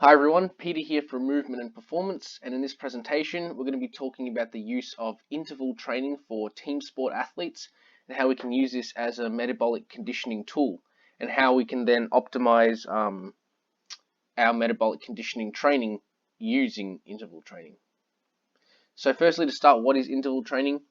Hi everyone, Peter here from Movement and Performance, and in this presentation we're going to be talking about the use of interval training for team sport athletes and how we can use this as a metabolic conditioning tool and how we can then optimize our metabolic conditioning training using interval training. So firstly, to start, what is interval training?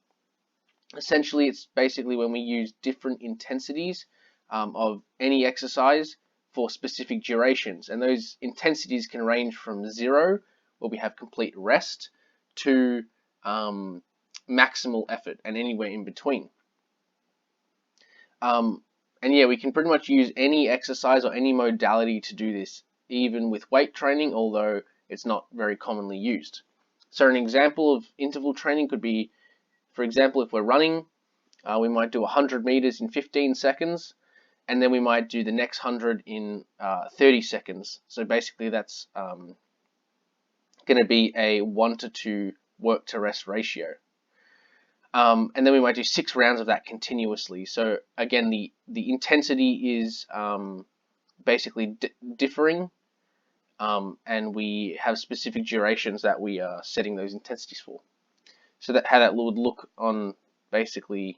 Essentially, it's basically when we use different intensities of any exercise for specific durations. And those intensities can range from 0, where we have complete rest, to maximal effort and anywhere in between. Um, and yeah, we can pretty much use any exercise or any modality to do this, even with weight training, although it's not very commonly used. So an example of interval training could be, for example, if we're running, we might do 100 meters in 15 seconds, and then we might do the next 100 in 30 seconds. So basically that's going to be a 1 to 2 work to rest ratio. And then we might do 6 rounds of that continuously. So again, the intensity is basically differing, and we have specific durations that we are setting those intensities for. So that how that would look on basically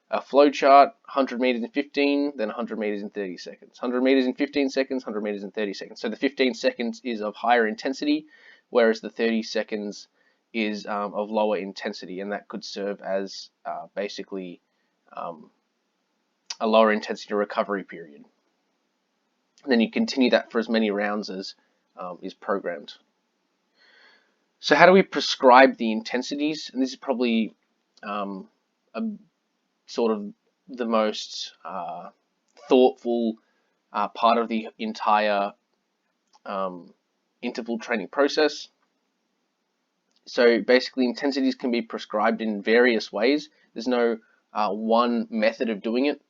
a flow chart: 100 meters in 15, then 100 meters in 30 seconds, 100 meters in 15 seconds, 100 meters in 30 seconds. So the 15 seconds is of higher intensity, whereas the 30 seconds is of lower intensity, and that could serve as basically um, a lower intensity recovery period. And then you continue that for as many rounds as is programmed. So how do we prescribe the intensities? And this is probably a sort of the most thoughtful part of the entire interval training process. So basically, intensities can be prescribed in various ways. There's no one method of doing it.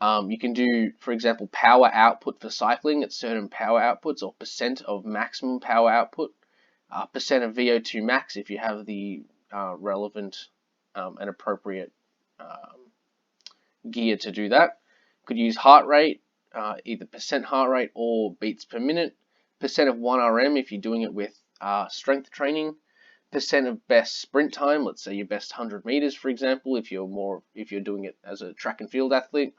You can do, for example, power output for cycling at certain power outputs, or percent of maximum power output, percent of VO2 max if you have the relevant and appropriate gear to do that. Could use heart rate, either percent heart rate or beats per minute, percent of 1RM if you're doing it with strength training, percent of best sprint time, let's say your best 100 meters, for example, if you're doing it as a track and field athlete.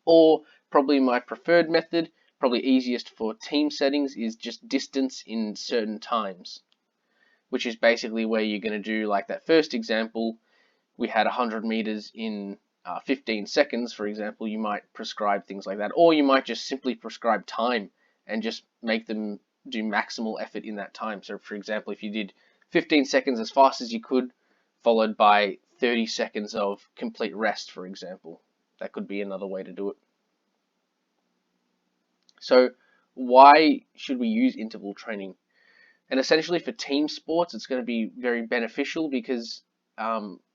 Or probably my preferred method, probably easiest for team settings, is just distance in certain times, which is basically where you're going to do, like that first example, we had 100 meters in 15 seconds, for example. You might prescribe things like that, or you might just simply prescribe time and just make them do maximal effort in that time. So, for example, if you did 15 seconds as fast as you could, followed by 30 seconds of complete rest, for example, that could be another way to do it. So, why should we use interval training? And essentially, for team sports, it's going to be very beneficial because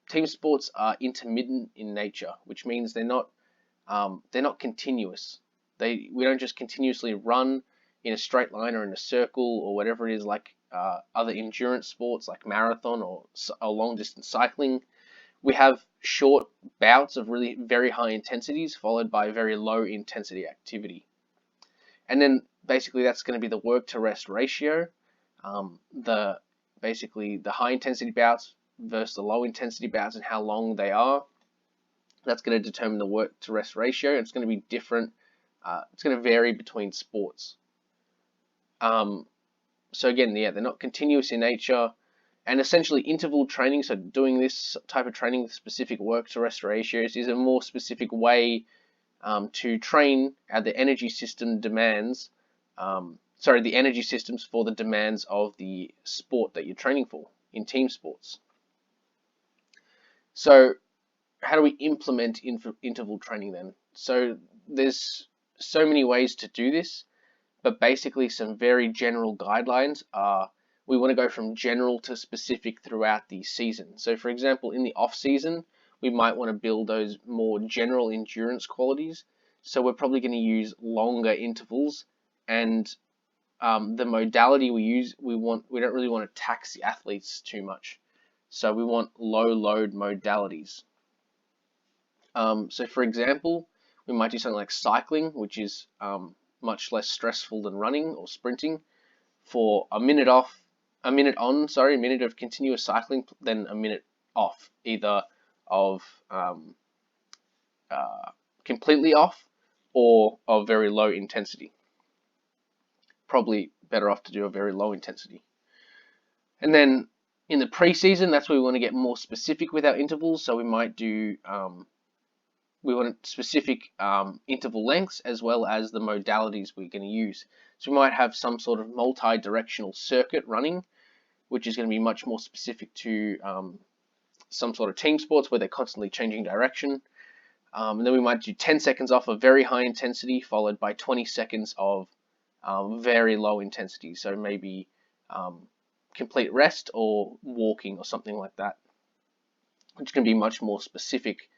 team sports are intermittent in nature, which means they're not continuous. We don't just continuously run in a straight line or in a circle or whatever it is, like other endurance sports like marathon or long distance cycling. We have short bouts of really very high intensities followed by very low intensity activity, and then basically that's going to be the work to rest ratio. The basically the high intensity bouts versus the low intensity bouts and how long they are. That's going to determine the work to rest ratio. It's going to be different. It's going to vary between sports. So again, yeah, they're not continuous in nature, and essentially interval training. So doing this type of training with specific work to rest ratios is a more specific way to train the energy system demands. The energy systems for the demands of the sport that you're training for in team sports. So how do we implement interval training then? So there's so many ways to do this, but basically some very general guidelines are we want to go from general to specific throughout the season. So for example, in the off season, we might want to build those more general endurance qualities. So we're probably going to use longer intervals, and the modality we use, we don't really want to tax the athletes too much. So we want low load modalities. So for example, we might do something like cycling, which is much less stressful than running or sprinting. for a minute off, a minute on, sorry, a minute of continuous cycling, then a minute off, either of completely off or of very low intensity. Probably better off to do a very low intensity. And then in the preseason, that's where we want to get more specific with our intervals. So we might do, we want specific interval lengths as well as the modalities we're going to use. So we might have some sort of multi-directional circuit running, which is going to be much more specific to some sort of team sports where they're constantly changing direction. And then we might do 10 seconds off of very high intensity, followed by 20 seconds of very low intensity. So maybe complete rest or walking or something like that, which can be much more specific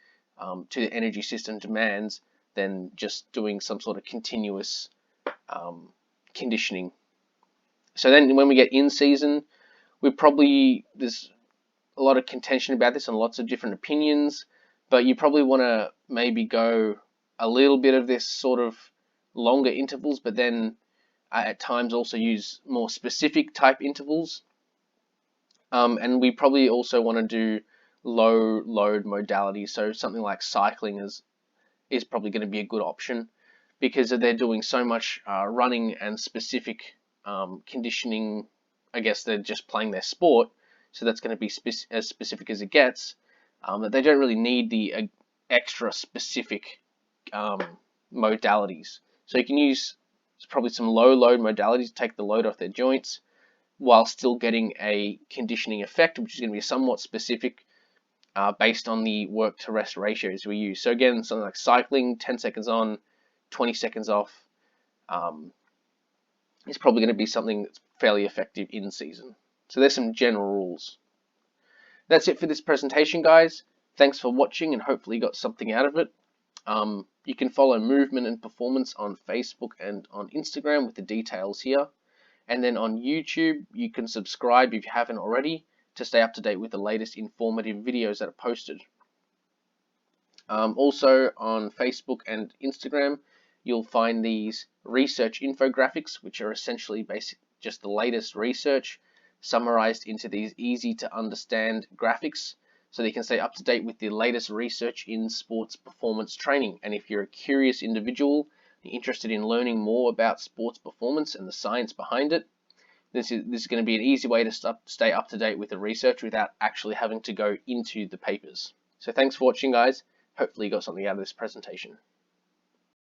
to the energy system demands than just doing some sort of continuous conditioning. So then when we get in season, there's a lot of contention about this and lots of different opinions, but you probably want to maybe go a little bit of this sort of longer intervals, but then at times also use more specific type intervals. And we probably also want to do low load modalities. So something like cycling is probably going to be a good option because they're doing so much running and specific conditioning. I guess they're just playing their sport, so that's going to be as specific as it gets. That they don't really need the extra specific modalities. So you can use probably some low load modalities to take the load off their joints while still getting a conditioning effect, which is going to be somewhat specific based on the work to rest ratios we use. So again, something like cycling, 10 seconds on, 20 seconds off, is probably going to be something that's fairly effective in season. So there's some general rules. That's it for this presentation, guys. Thanks for watching and hopefully you got something out of it. You can follow Movement and Performance on Facebook and on Instagram with the details here. And then on YouTube, you can subscribe if you haven't already to stay up to date with the latest informative videos that are posted. Also on Facebook and Instagram, you'll find these research infographics, which are essentially just the latest research summarized into these easy to understand graphics so that you can stay up to date with the latest research in sports performance training. And if you're a curious individual, you're interested in learning more about sports performance and the science behind it, this is going to be an easy way to stay up to date with the research without actually having to go into the papers. So thanks for watching, guys. Hopefully you got something out of this presentation.